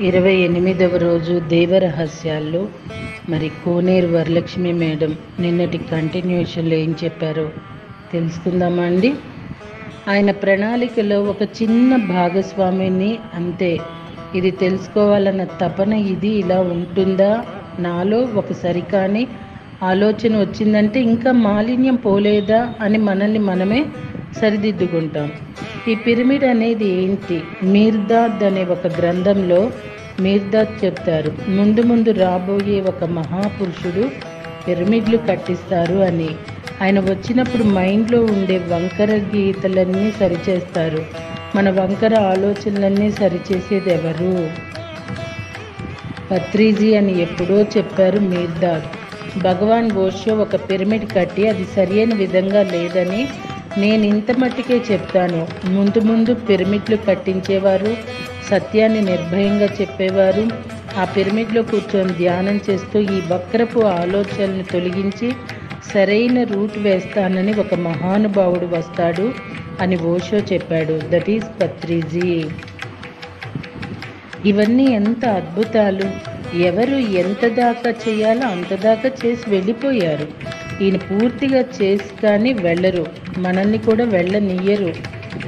28వ రోజు దేవరహస్యాల్లో మరి కోనేరు వరలక్ష్మి మేడం నిన్నటి కంటిన్యూషన్లో ఏం చెప్పారో తెలుసుకుందామా అండి. ఆయన ప్రణాళికలో ఒక చిన్న భాగస్వామిని అంతే. ఇది తెలుసుకోవాలన్న తపన ఇది ఇలా ఉంటుందా, నాలో ఒక సరికాని ఆలోచన వచ్చిందంటే ఇంకా మాలిన్యం పోలేదా అని మనల్ని మనమే సరిదిద్దుకుంటాం. ఈ పిరమిడ్ అనేది ఏంటి? మీర్దాద్ అనే ఒక గ్రంథంలో మీర్దాద్ చెప్తారు, ముందు ముందు రాబోయే ఒక మహాపురుషుడు పిరమిడ్లు కట్టిస్తారు అని. ఆయన వచ్చినప్పుడు మైండ్లో ఉండే వంకర గీతలన్నీ సరిచేస్తారు. మన వంకర ఆలోచనలన్నీ సరిచేసేది ఎవరు? పత్రిజీ అని ఎప్పుడో చెప్పారు మీర్దాద్. భగవాన్ ఓషో ఒక పిరమిడ్ కట్టి అది సరైన విధంగా లేదని నేను ఇంత మట్టికే చెప్తాను. ముందు ముందు పిరమిడ్లు కట్టించేవారు, సత్యాన్ని నిర్భయంగా చెప్పేవారు, ఆ పిరమిడ్లో కూర్చొని ధ్యానం చేస్తూ ఈ వక్రపు ఆలోచనలను తొలగించి సరైన రూట్ వేస్తానని ఒక మహానుభావుడు వస్తాడు అని ఓషో చెప్పాడు. That is Patriji. ఇవన్నీ ఎంత అద్భుతాలు! ఎవరు ఎంత దాకా చేయాలో అంత దాకా చేసి వెళ్ళిపోయారు. ఈయన పూర్తిగా చేసి కానీ వెళ్ళరు, మనల్ని కూడా వెళ్ళనియ్యరు.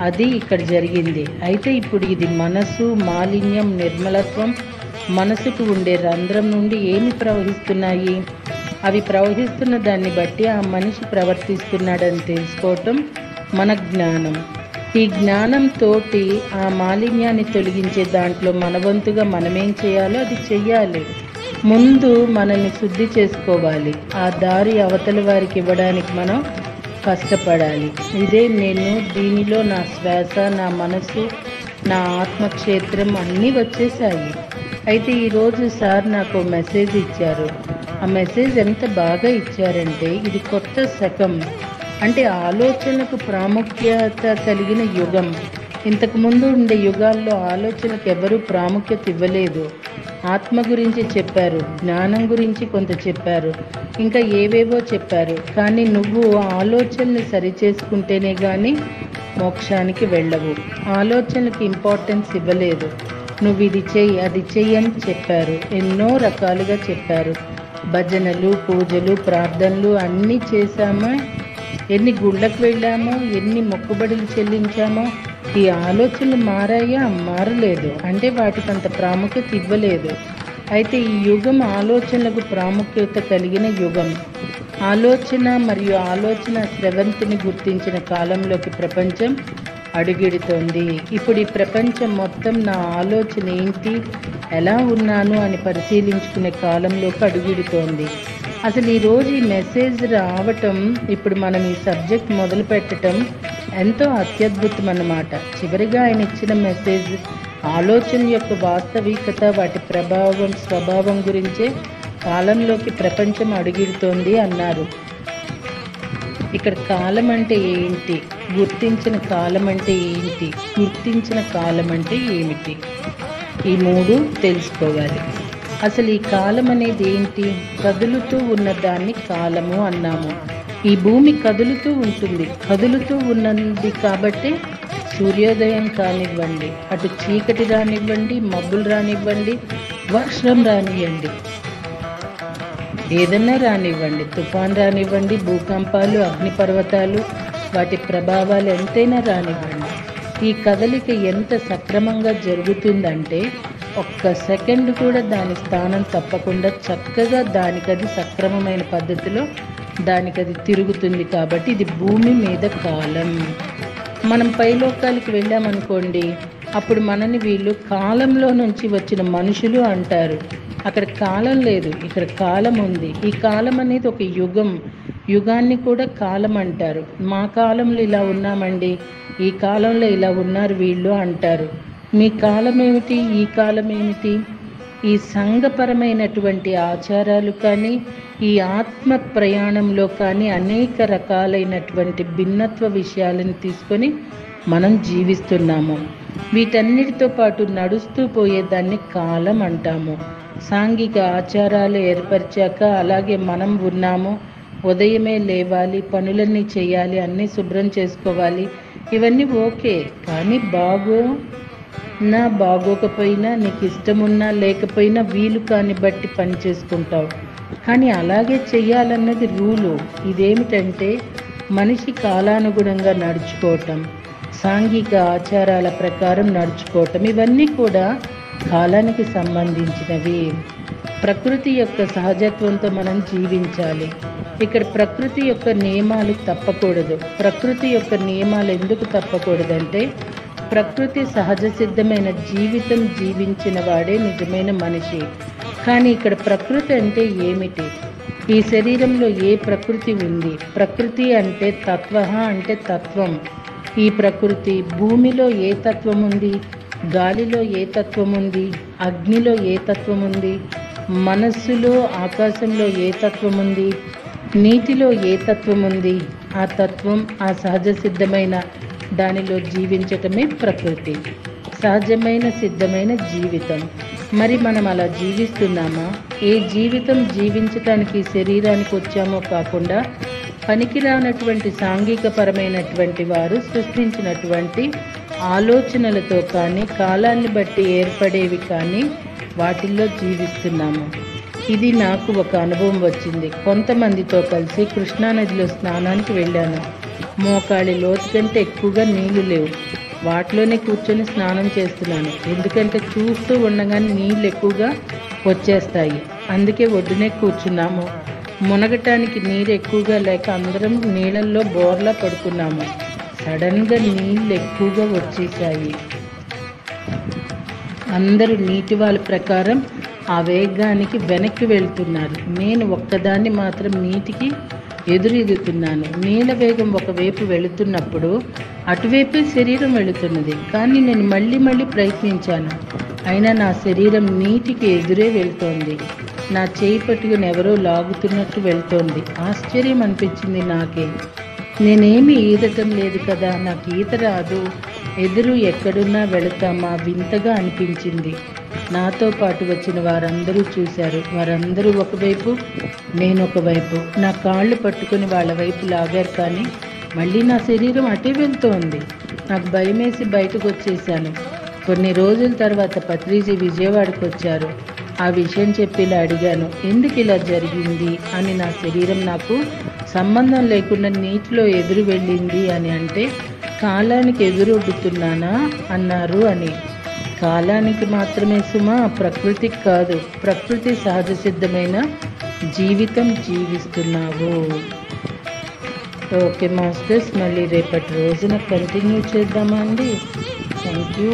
అది ఇక్కడ జరిగింది. అయితే ఇప్పుడు ఇది మనసు మాలిన్యం, నిర్మలత్వం, మనసుకు ఉండే రంధ్రం నుండి ఏమి ప్రవహిస్తున్నాయి, అవి ప్రవహిస్తున్న దాన్ని బట్టి ఆ మనిషి ప్రవర్తిస్తున్నాడని తెలుసుకోవటం మన జ్ఞానం. ఈ జ్ఞానంతో ఆ మాలిన్యాన్ని తొలగించే దాంట్లో మన వంతుగా మనమేం చేయాలో అది చెయ్యాలి. ముందు మనల్ని శుద్ధి చేసుకోవాలి. ఆ దారి అవతల వారికి ఇవ్వడానికి మనం కష్టపడాలి. ఇదే నేను దీనిలో నా శ్వాస, నా మనసు, నా ఆత్మక్షేత్రం అన్నీ వచ్చేసాయి. అయితే ఈరోజు సార్ నాకు మెసేజ్ ఇచ్చారు. ఆ మెసేజ్ ఎంత బాగా ఇచ్చారంటే, ఇది కొత్త శకం, అంటే ఆలోచనకు ప్రాముఖ్యత కలిగిన యుగం. ఇంతకుముందు ఉండే యుగాల్లో ఆలోచనకు ఎవరూ ప్రాముఖ్యత ఇవ్వలేదు. ఆత్మ గురించి చెప్పారు, జ్ఞానం గురించి కొంత చెప్పారు, ఇంకా ఏవేవో చెప్పారు. కానీ నువ్వు ఆలోచనలు సరిచేసుకుంటేనే కానీ మోక్షానికి వెళ్ళవు. ఆలోచనలకు ఇంపార్టెన్స్ ఇవ్వలేదు. నువ్వు ఇది చెయ్యి, అది చెయ్యి అని చెప్పారు. ఎన్నో రకాలుగా చెప్పారు. భజనలు, పూజలు, ప్రార్థనలు అన్నీ చేశామా, ఎన్ని గుళ్ళకు వెళ్ళామో, ఎన్ని మొక్కుబడులు చెల్లించామో, ఈ ఆలోచనలు మారాయా? మారలేదు. అంటే వాటికి అంత ప్రాముఖ్యత ఇవ్వలేదు. అయితే ఈ యుగం ఆలోచనలకు ప్రాముఖ్యత కలిగిన యుగం. ఆలోచన మరియు ఆలోచన స్రవంతిని గుర్తించిన కాలంలోకి ప్రపంచం అడుగెడుతోంది. ఇప్పుడు ఈ ప్రపంచం మొత్తం నా ఆలోచన ఏంటి, ఎలా ఉన్నాను అని పరిశీలించుకునే కాలంలోకి అడుగెడుతోంది. అసలు ఈరోజు ఈ మెసేజ్ రావటం, ఇప్పుడు మనం ఈ సబ్జెక్ట్ మొదలు పెట్టడం ఎంతో అత్యద్భుతం అన్నమాట. చివరిగా ఆయన ఇచ్చిన మెసేజ్ ఆలోచన యొక్క వాస్తవికత, వాటి ప్రభావం, స్వభావం గురించే కాలంలోకి ప్రపంచం అడుగుతోంది అన్నారు. ఇక్కడ కాలం అంటే ఏంటి, గుర్తించిన కాలం అంటే ఏంటి, గుర్తించిన కాలం అంటే ఏమిటి, ఈ మూడు తెలుసుకోవాలి. అసలు ఈ కాలం అనేది ఏంటి? కదులుతూ ఉన్నదాన్ని కాలము అన్నాము. ఈ భూమి కదులుతూ ఉంటుంది. కదులుతూ ఉన్నది కాబట్టి సూర్యోదయం కానివ్వండి, అటు చీకటి రానివ్వండి, మబ్బులు రానివ్వండి, వర్షం రానివ్వండి, ఏదన్నా రానివ్వండి, తుఫాన్ రానివ్వండి, భూకంపాలు, అగ్నిపర్వతాలు, వాటి ప్రభావాలు ఎంతైనా రానివ్వండి, ఈ కదలిక ఎంత సక్రమంగా జరుగుతుందంటే ఒక్క సెకండ్ కూడా దాని స్థానం తప్పకుండా చక్కగా దానికది సక్రమమైన పద్ధతిలో దానికది తిరుగుతుంది. కాబట్టి ఇది భూమి మీద కాలం. మనం పైలోకాలకి వెళ్ళామనుకోండి, అప్పుడు మనని వీళ్ళు కాలంలో నుంచి వచ్చిన మనుషులు అంటారు. అక్కడ కాలం లేదు, ఇక్కడ కాలం ఉంది. ఈ కాలం అనేది ఒక యుగం. యుగాన్ని కూడా కాలం అంటారు. మా కాలంలో ఇలా ఉన్నామండి, ఈ కాలంలో ఇలా ఉన్నారు వీళ్ళు అంటారు. మీ కాలం ఏమిటి, ఈ కాలం ఏమిటి? ఈ సంఘపరమైనటువంటి ఆచారాలు కానీ, ఈ ఆత్మ ప్రయాణంలో కానీ అనేక రకాలైనటువంటి భిన్నత్వ విషయాలను తీసుకొని మనం జీవిస్తున్నాము. వీటన్నిటితో పాటు నడుస్తూ పోయేదాన్ని కాలం అంటాము. సాంఘిక ఆచారాలు ఏర్పరిచాక అలాగే మనం ఉన్నాము. ఉదయమే లేవాలి, పనులన్నీ చేయాలి, అన్నీ శుభ్రం చేసుకోవాలి, ఇవన్నీ ఓకే. కానీ నా బాగోకపోయినా, నీకు ఇష్టమున్నా లేకపోయినా వీలు కాని బట్టి పని చేసుకుంటావు. కానీ అలాగే చెయ్యాలన్నది రూలు. ఇదేమిటంటే మనిషి కాలానుగుణంగా నడుచుకోవటం, సాంఘిక ఆచారాల ప్రకారం నడుచుకోవటం, ఇవన్నీ కూడా కాలానికి సంబంధించినవి. ప్రకృతి యొక్క సహజత్వంతో మనం జీవించాలి. ఇక్కడ ప్రకృతి యొక్క నియమాలు తప్పకూడదు. ప్రకృతి యొక్క నియమాలు ఎందుకు తప్పకూడదంటే ప్రకృతి సహజ సిద్ధమైన జీవితం జీవించిన వాడే నిజమైన మనిషి. కానీ ఇక్కడ ప్రకృతి అంటే ఏమిటి? ఈ శరీరంలో ఏ ప్రకృతి ఉంది? ప్రకృతి అంటే అంటే తత్వం. ఈ ప్రకృతి భూమిలో ఏ తత్వం ఉంది? గాలిలో ఏ తత్వం ఉంది? అగ్నిలో ఏ తత్వం ఉంది? మనస్సులో ఆకాశంలో ఏ తత్వం ఉంది? నీటిలో ఏ తత్వం ఉంది? ఆ తత్వం ఆ సహజ సిద్ధమైన దానిలో జీవించటమే ప్రకృతి, సహజమైన సిద్ధమైన జీవితం. మరి మనం అలా జీవిస్తున్నామా? ఏ జీవితం జీవించటానికి శరీరానికి వచ్చామో కాకుండా పనికిరానటువంటి సాంఘికపరమైనటువంటి వారు సృష్టించినటువంటి ఆలోచనలతో కానీ కాలాన్ని బట్టి ఏర్పడేవి కానీ వాటిల్లో జీవిస్తున్నాము. ఇది నాకు ఒక అనుభవం వచ్చింది. కొంతమందితో కలిసి కృష్ణానదిలో స్నానానికి వెళ్ళాను. మోకాలి లోతు కంటే ఎక్కువగా నీళ్లు లేవు. వాటిలోనే కూర్చొని స్నానం చేస్తున్నాను. ఎందుకంటే చూస్తూ ఉండగానే నీళ్ళు ఎక్కువగా వచ్చేస్తాయి. అందుకే ఒడ్డునే కూర్చున్నాము. మునగటానికి నీరు ఎక్కువగా లేక అందరం నీళ్ళల్లో బోర్లా పడుకున్నాము. సడన్గా నీళ్ళు ఎక్కువగా వచ్చేసాయి. అందరూ నీటి వాళ్ళ ప్రకారం ఆ వేగానికి వెనక్కి వెళ్తున్నారు. నేను ఒక్కదాన్ని మాత్రం నీటికి ఎదురెదుతున్నాను. నీళ్ళ వేగం ఒకవైపు వెళుతున్నప్పుడు అటువైపే శరీరం వెళుతున్నది. కానీ నేను మళ్ళీ ప్రయత్నించాను. అయినా నా శరీరం నీటికి ఎదురే వెళ్తోంది. నా చేయి పట్టుకుని ఎవరో లాగుతున్నట్టు వెళ్తోంది. ఆశ్చర్యం అనిపించింది నాకే. నేనేమి ఈదటం లేదు కదా, నాకు ఈత రాదు, ఎదురు ఎక్కడున్నా వెళతామా, వింతగా అనిపించింది. నాతో పాటు వచ్చిన వారందరూ చూశారు. వారందరూ ఒకవైపు, నేను ఒకవైపు. నా కాళ్ళు పట్టుకుని వాళ్ళ వైపు లాగారు. కానీ మళ్ళీ నా శరీరం అటే వెళ్తోంది. నాకు భయమేసి బయటకు వచ్చేసాను. కొన్ని రోజుల తర్వాత పత్రిజీ విజయవాడకు వచ్చారు. ఆ విషయం చెప్పి ఇలా అడిగాను, ఎందుకు ఇలా జరిగింది అని. నా శరీరం నాకు సంబంధం లేకుండా నీటిలో ఎదురు వెళ్ళింది అని అంటే, కాలానికి ఎదురొడ్డుతున్నానా అన్నారు అని. కాలానికి మాత్రమే సుమా, ప్రకృతికి కాదు. ప్రకృతి సహజ సిద్ధమైన జీవితం జీవిస్తున్నావు. ఓకే మాస్టర్స్, మళ్ళీ రేపటి రోజున కంటిన్యూ చేద్దామా అండి? Thank you.